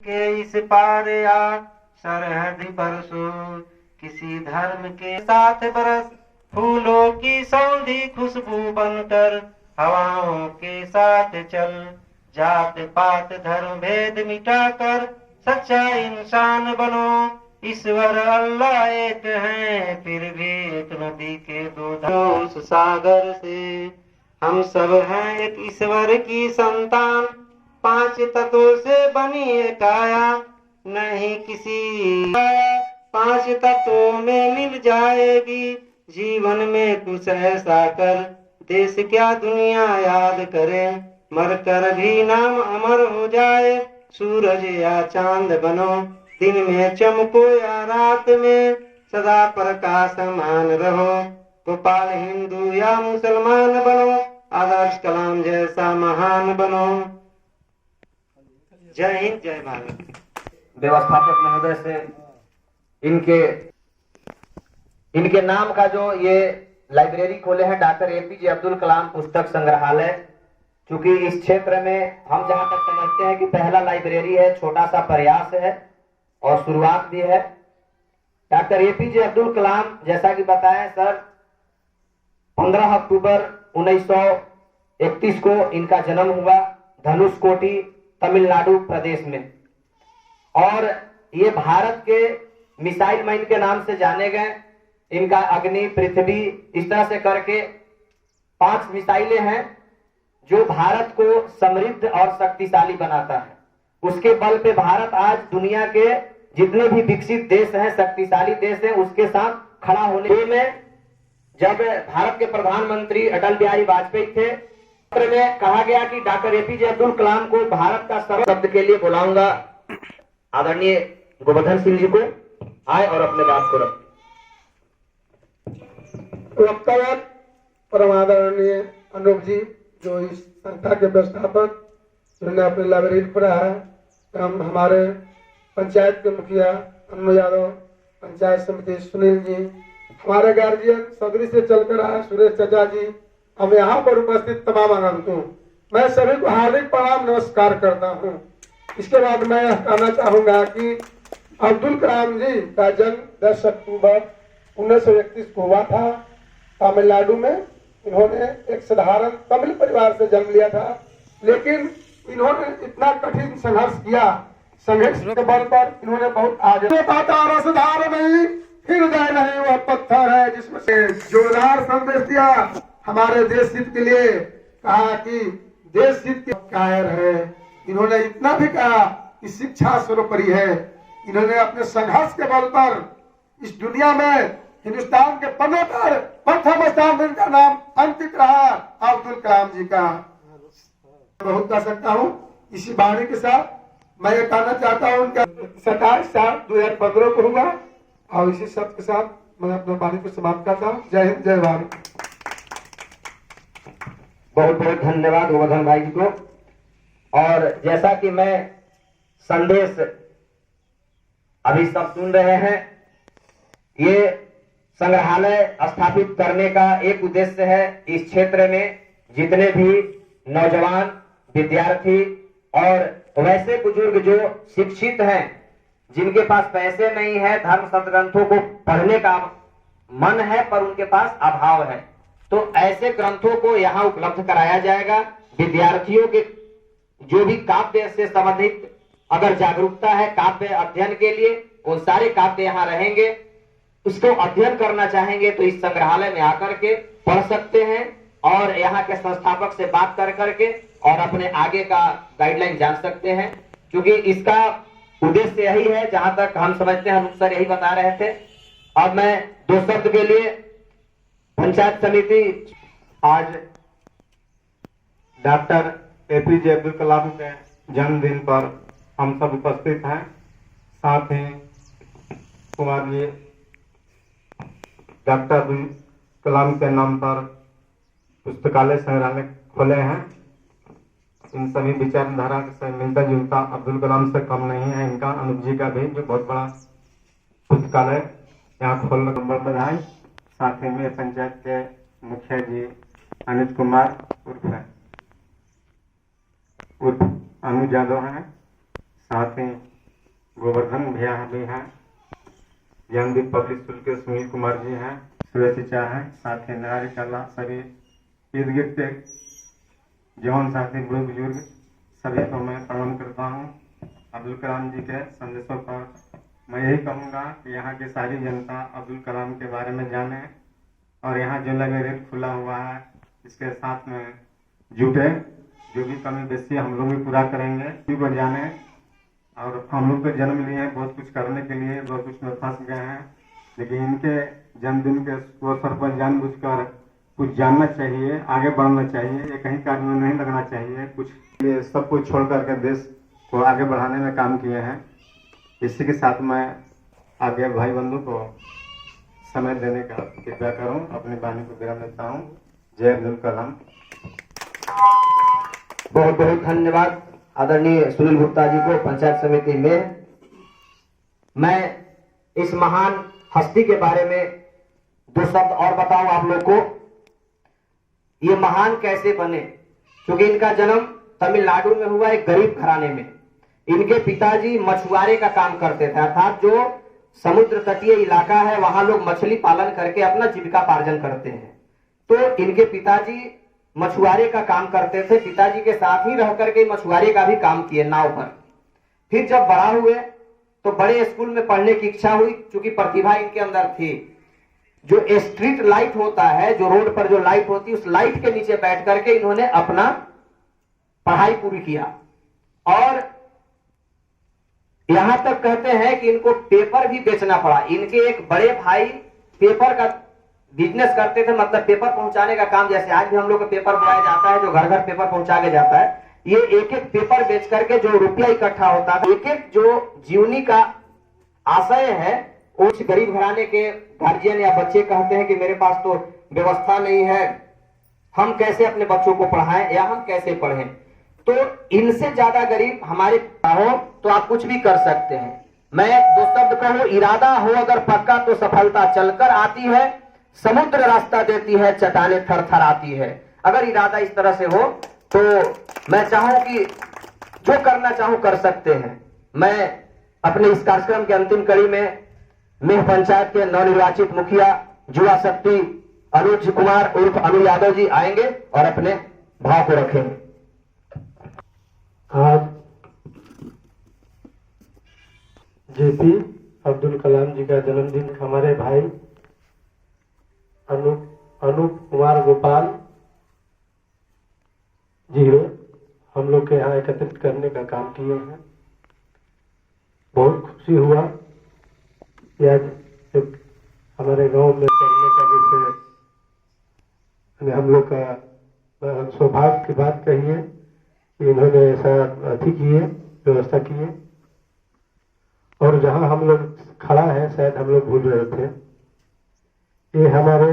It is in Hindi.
के इस पार या सरहद परसों किसी धर्म के साथ बरस फूलों की सौंधी खुशबू बनकर हवाओं के साथ चल जात पात धर्म भेद मिटाकर सच्चा इंसान बनो। ईश्वर अल्लाह एक है फिर भी एक नदी के दो धार। उस सागर से हम सब हैं एक ईश्वर की संतान। पांच तत्वों से बनी है काया नहीं किसी पांच तत्वों में मिल जाएगी जीवन में कुछ ऐसा कर देश क्या दुनिया याद करे मर कर भी नाम अमर हो जाए। सूरज या चांद बनो दिन में चमको या रात में सदा प्रकाशमान रहो। गोपाल हिंदू या मुसलमान बनो आदर्श कलाम जैसा महान बनो। जय हिंद जय भारत। व्यवस्थापक महोदय से इनके नाम का जो ये लाइब्रेरी खोले हैं डॉक्टर एपीजे अब्दुल कलाम पुस्तक संग्रहालय, क्योंकि इस क्षेत्र में हम जहां तक समझते हैं कि पहला लाइब्रेरी है, छोटा सा प्रयास है और शुरुआत भी है। डॉक्टर एपीजे अब्दुल कलाम जैसा कि बताएं सर 15 अक्टूबर 1931 को इनका जन्म हुआ धनुषकोटी तमिलनाडु प्रदेश में, और ये भारत के मिसाइल मैन के नाम से जाने गए। इनका अग्नि पृथ्वी इस तरह से करके 5 मिसाइलें हैं जो भारत को समृद्ध और शक्तिशाली बनाता है। उसके बल पे भारत आज दुनिया के जितने भी विकसित देश हैं, शक्तिशाली देश हैं, उसके साथ खड़ा होने में जब भारत के प्रधानमंत्री अटल बिहारी वाजपेयी थे, पत्र में कहा गया कि डॉक्टर एपीजे अब्दुल कलाम को भारत का शब्द के लिए बुलाऊंगा। आदरणीय गोवर्धन सिंह जी को आए और अपने बात को रखें। वक्तव्य परम आदरणीय अनूप जी जो इस संस्था के व्यवस्थापक जिन्होंने अपने लाइब्रेरी खोला है, हम हमारे पंचायत के मुखिया अनु यादव, पंचायत समिति सुनील जी, हमारे गार्जियन सदरी से चलकर आए सुरेश चाचा जी, हम यहाँ पर उपस्थित तमाम आगंतुक हूँ, मैं सभी को हार्दिक प्रणाम नमस्कार करता हूँ। इसके बाद मैं यह कहना चाहूंगा कि अब्दुल कलाम जी का जन्म 10 अक्टूबर 1931 को हुआ था तमिलनाडु में। इन्होंने एक साधारण तमिल परिवार से जन्म लिया था, लेकिन इन्होंने इतना कठिन संघर्ष किया, संघर्ष के बल पर इन्होंने बहुत आगे रसधार नहीं हृदय नहीं वह पत्थर है जिसमें से जोरदार संदेश दिया हमारे देश हित के लिए, कहा कि देश हित के कायर है। इन्होंने इतना भी कहा कि शिक्षा सर्वोपरि है। इन्होंने अपने संघर्ष के बल पर इस दुनिया में हिंदुस्तान के पन्नों पर प्रथम स्थान में इनका नाम अंकित रहा अब्दुल कलाम जी का। बहुत कह सकता हूँ इसी वाणी के साथ मैं ये कहना चाहता हूँ उनका 27/7/2015 को हुआ, और इसी शब्द के साथ मैं अपने वाणी को समाप्त करता हूँ। जय हिंद जय भारत। बहुत बहुत धन्यवाद गोवर्धन भाई जी को। और जैसा कि मैं संदेश अभी सब सुन रहे हैं, ये संग्रहालय स्थापित करने का एक उद्देश्य है इस क्षेत्र में जितने भी नौजवान विद्यार्थी और वैसे बुजुर्ग जो शिक्षित हैं, जिनके पास पैसे नहीं है, धर्म सदग्रंथों को पढ़ने का मन है पर उनके पास अभाव है, तो ऐसे ग्रंथों को यहाँ उपलब्ध कराया जाएगा। विद्यार्थियों के जो भी काव्य से संबंधित अगर जागरूकता है काव्य अध्ययन के लिए, वो सारे काव्य यहाँ रहेंगे। उसको अध्ययन करना चाहेंगे तो इस संग्रहालय में आकर के पढ़ सकते हैं और यहाँ के संस्थापक से बात कर करके और अपने आगे का गाइडलाइन जान सकते हैं, क्योंकि इसका उद्देश्य यही है जहां तक हम समझते हैं। हम सर यही बता रहे थे। अब मैं 2 शब्द के लिए पंचायत समिति, आज डॉक्टर एपीजे अब्दुल कलाम के जन्मदिन पर हम सब उपस्थित हैं। साथ ही कुमार जी डॉक्टर अब्दुल कलाम के नाम पर पुस्तकालय संग्रहालय खोले हैं। इन सभी विचारधारा से मिलता जुलता अब्दुल कलाम से कम नहीं है इनका, अनूप जी का भी, जो बहुत बड़ा पुस्तकालय यहाँ खोलने नंबर बधाई। साथ ही में पंचायत के मुखिया जी अनिल कुमार उर्फ अनु यादव हैं। साथ ही गोवर्धन भैया भी हैं, ज्ञानदीप पब्लिक स्कूल के सुनील कुमार जी हैं, सूर्य चिचा हैं, साथ ही नारी कला सभी इर्द गिर्द के जवान साथी बड़े बुजुर्ग सभी को मैं प्रणाम करता हूँ। अब्दुल कलाम जी के संदेशों पर मैं यही कहूँगा कि यहाँ की सारी जनता अब्दुल कलाम के बारे में जाने और यहाँ जो लाइब्रेरी खुला हुआ है इसके साथ में जुटे, जो भी कमी बेसी हम लोग भी पूरा करेंगे, इसी को जाने। और हम लोग को जन्म लिए हैं बहुत कुछ करने के लिए, बहुत कुछ में फंस गए हैं, लेकिन इनके जन्मदिन के अवसर पर जानबूझकर कुछ जानना चाहिए, आगे बढ़ना चाहिए, ये कहीं कार्य में नहीं लगना चाहिए। कुछ ये सब कुछ छोड़ करके देश को आगे बढ़ाने में काम किए हैं। इसी के साथ मैं आगे भाई बंधु को समय देने का कृपया करूं, अपनी वाणी को विराम देता हूं। जय अब्दुल कलाम। बहुत बहुत धन्यवाद आदरणीय सुनील गुप्ता जी को, पंचायत समिति में। मैं इस महान हस्ती के बारे में दो शब्द और बताऊं आप लोग को। ये महान कैसे बने, क्योंकि इनका जन्म तमिलनाडु में हुआ, एक गरीब घराने में। इनके पिताजी मछुआरे का काम करते थे, अर्थात जो समुद्र तटीय इलाका है वहां लोग मछली पालन करके अपना जीविका पार्जन करते हैं। तो इनके पिताजी मछुआरे का काम करते थे, पिताजी के साथ ही रह करके मछुआरे का भी काम किए नाव पर। फिर जब बड़ा हुए तो बड़े स्कूल में पढ़ने की इच्छा हुई, क्योंकि प्रतिभा इनके अंदर थी। जो स्ट्रीट लाइट होता है, जो रोड पर जो लाइट होती है, उस लाइट के नीचे बैठ करके इन्होंने अपना पढ़ाई पूरी किया। और यहां तक कहते हैं कि इनको पेपर भी बेचना पड़ा। इनके एक बड़े भाई पेपर का बिजनेस करते थे, मतलब पेपर पहुंचाने का काम। जैसे आज भी हम लोग को पेपर बुलाया जाता है, जो घर घर पेपर पहुंचा के जाता है, ये एक एक पेपर बेच करके जो रुपया इकट्ठा होता है, एक एक जो जीवनी का आशय है, उस गरीब घराने के गार्जियन या बच्चे कहते हैं कि मेरे पास तो व्यवस्था नहीं है, हम कैसे अपने बच्चों को पढ़ाएं या हम कैसे पढ़ें। तो इनसे ज्यादा गरीब हमारे हो तो आप कुछ भी कर सकते हैं। मैं दो शब्द कहूं, इरादा हो अगर पक्का तो सफलता चलकर आती है, समुद्र रास्ता देती है, चट्टानें थर थर आती है। अगर इरादा इस तरह से हो तो मैं चाहूं कि जो करना चाहूं कर सकते हैं। मैं अपने इस कार्यक्रम के अंतिम कड़ी में मेह पंचायत के नवनिर्वाचित मुखिया युवा शक्ति अनुज कुमार उर्फ अनु यादव जी आएंगे और अपने भाव को रखेंगे। आज जेपी अब्दुल कलाम जी का जन्मदिन हमारे भाई अनूप कुमार गोपाल जी हम लोग के यहाँ एकत्रित करने का काम किए हैं। बहुत खुशी हुआ कि आज एक हमारे गांव में करने का विषय हम लोग का सौभाग्य की बात कही है कि इन्होंने ऐसा अति किए, व्यवस्था किए। और जहां हम लोग खड़ा है शायद हम लोग भूल रहे थे, ये हमारे